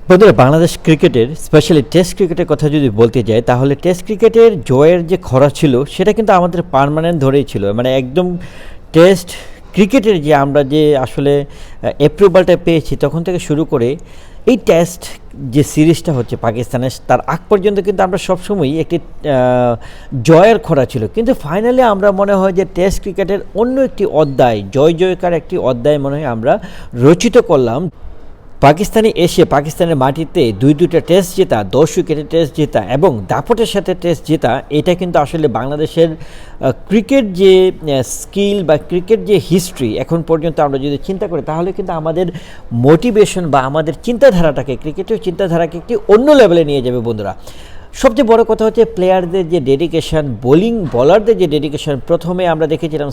বন্ধুরা, বাংলাদেশ ক্রিকেটের specially test ক্রিকেটের কথা যদি বলতে যাই, তাহলে টেস্ট ক্রিকেটের জয়ের যে খরা ছিল সেটা কিন্তু আমাদের পার্মানেন্ট ধরেই ছিল। মানে একদম টেস্ট ক্রিকেটের যে আমরা যে আসলে অ্যাপ্রুভালটা পেয়েছি তখন থেকে শুরু করে এই টেস্ট যে সিরিজটা হচ্ছে পাকিস্তানের, তার আগ পর্যন্ত কিন্তু আমরা সবসময়ই একটি জয়ের খরা ছিল। কিন্তু ফাইনালি আমরা মনে হয় যে টেস্ট ক্রিকেটের অন্য একটি অধ্যায়, জয় জয়কার একটি অধ্যায় মনে হয় আমরা রচিত করলাম। পাকিস্তানে এসে পাকিস্তানের মাটিতে দুইটা টেস্ট জেতা, 10 উইকেটে টেস্ট জেতা এবং দাপটের সাথে টেস্ট জেতা, এটা কিন্তু আসলে বাংলাদেশের ক্রিকেট যে স্কিল বা ক্রিকেট যে হিস্ট্রি এখন পর্যন্ত আমরা যদি চিন্তা করি, তাহলে কিন্তু আমাদের মোটিভেশন বা আমাদের চিন্তাধারাটাকে, ক্রিকেটের চিন্তাধারাকে একটি অন্য লেভেলে নিয়ে যাবে বন্ধুরা। সবচেয়ে বড় কথা হচ্ছে প্লেয়ারদের যে ডেডিকেশন, বলারদের যে ডেডিকেশন। প্রথমে আমরা দেখেছিলাম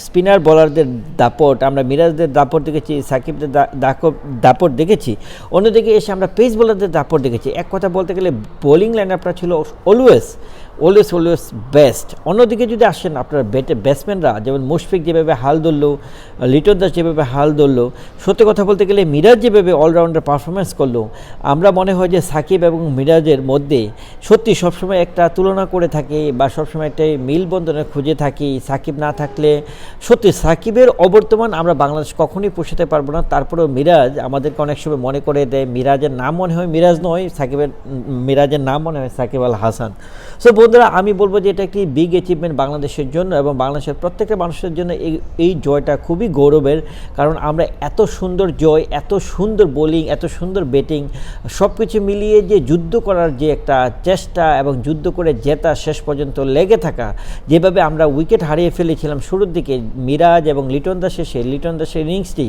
স্পিনার বলারদের দাপট, আমরা মিরাজদের দাপট দেখেছি, সাকিবদের দাপট দেখেছি। অন্যদিকে এসে আমরা পেস বোলারদের দাপট দেখেছি। এক কথা বলতে গেলে বোলিং লাইন আপটা ছিল অলওয়েজ বেস্ট। অন্যদিকে যদি আসেন আপনার ব্যাটসম্যানরা, যেমন মুশফিক যেভাবে হাল ধরলো, লিটন দাস যেভাবে হাল ধরলো, সত্যি কথা বলতে গেলে মিরাজ যেভাবে অলরাউন্ডার পারফরমেন্স করলো, আমরা মনে হয় যে সাকিব এবং মিরাজের মধ্যে সত্যি সবসময় একটা তুলনা করে থাকি বা সবসময় একটা মিলবন্ধনে খুঁজে থাকি। সাকিব না থাকলে সত্যি সাকিবের অবর্তমান আমরা বাংলাদেশ কখনোই পোষাতে পারবো না। তারপরেও মিরাজ আমাদেরকে অনেক সময় মনে করে দেয়, মিরাজের নাম মনে হয় মিরাজ নয়, মিরাজের নাম মনে হয় সাকিব আল হাসান। সো বন্ধুরা, আমি বলবো যে এটা একটি বিগ অ্যাচিভমেন্ট বাংলাদেশের জন্য এবং বাংলাদেশের প্রত্যেকটা মানুষের জন্য। এই জয়টা খুবই গৌরবের, কারণ আমরা এত সুন্দর জয়, এত সুন্দর বোলিং, এত সুন্দর ব্যাটিং, সব কিছু মিলিয়ে যে যুদ্ধ করার যে একটা চেষ্টা এবং যুদ্ধ করে জেতা, শেষ পর্যন্ত লেগে থাকা, যেভাবে আমরা উইকেট হারিয়ে ফেলেছিলাম শুরুর দিকে মিরাজ এবং লিটন দাসের ইনিংসটি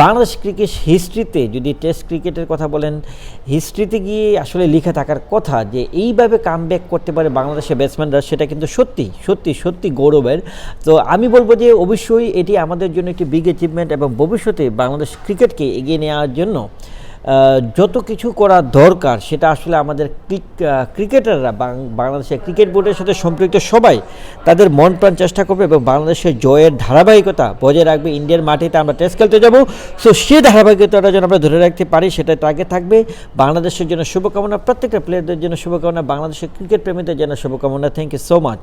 বাংলাদেশ ক্রিকেট হিস্ট্রিতে, যদি টেস্ট ক্রিকেটের কথা বলেন, হিস্ট্রিতে গিয়ে আসলে লিখে থাকার কথা যে এইভাবে কামব্যাক করতে পারে বাংলাদেশের ব্যাটসম্যানরা, সেটা কিন্তু সত্যি গৌরবের। তো আমি বলবো যে অবশ্যই এটি আমাদের জন্য একটি বিগ অ্যাচিভমেন্ট এবং ভবিষ্যতে বাংলাদেশ ক্রিকেটকে এগিয়ে নেওয়ার জন্য যত কিছু করা দরকার সেটা আসলে আমাদের ক্রিকেটাররা, বাংলাদেশের ক্রিকেট বোর্ডের সাথে সম্পৃক্ত সবাই তাদের মন প্রাণ চেষ্টা করবে এবং বাংলাদেশের জয়ের ধারাবাহিকতা বজায় রাখবে। ইন্ডিয়ার মাটিতে আমরা টেস্ট খেলতে যাব, সো সেই ধারাবাহিকতাটা যেন আমরা ধরে রাখতে পারি, সেটা টার্গেট থাকবে। বাংলাদেশের জন্য শুভকামনা, প্রত্যেকটা প্লেয়ারদের জন্য শুভকামনা, বাংলাদেশের ক্রিকেট প্রেমীদের জন্য শুভকামনা। Thank you so much.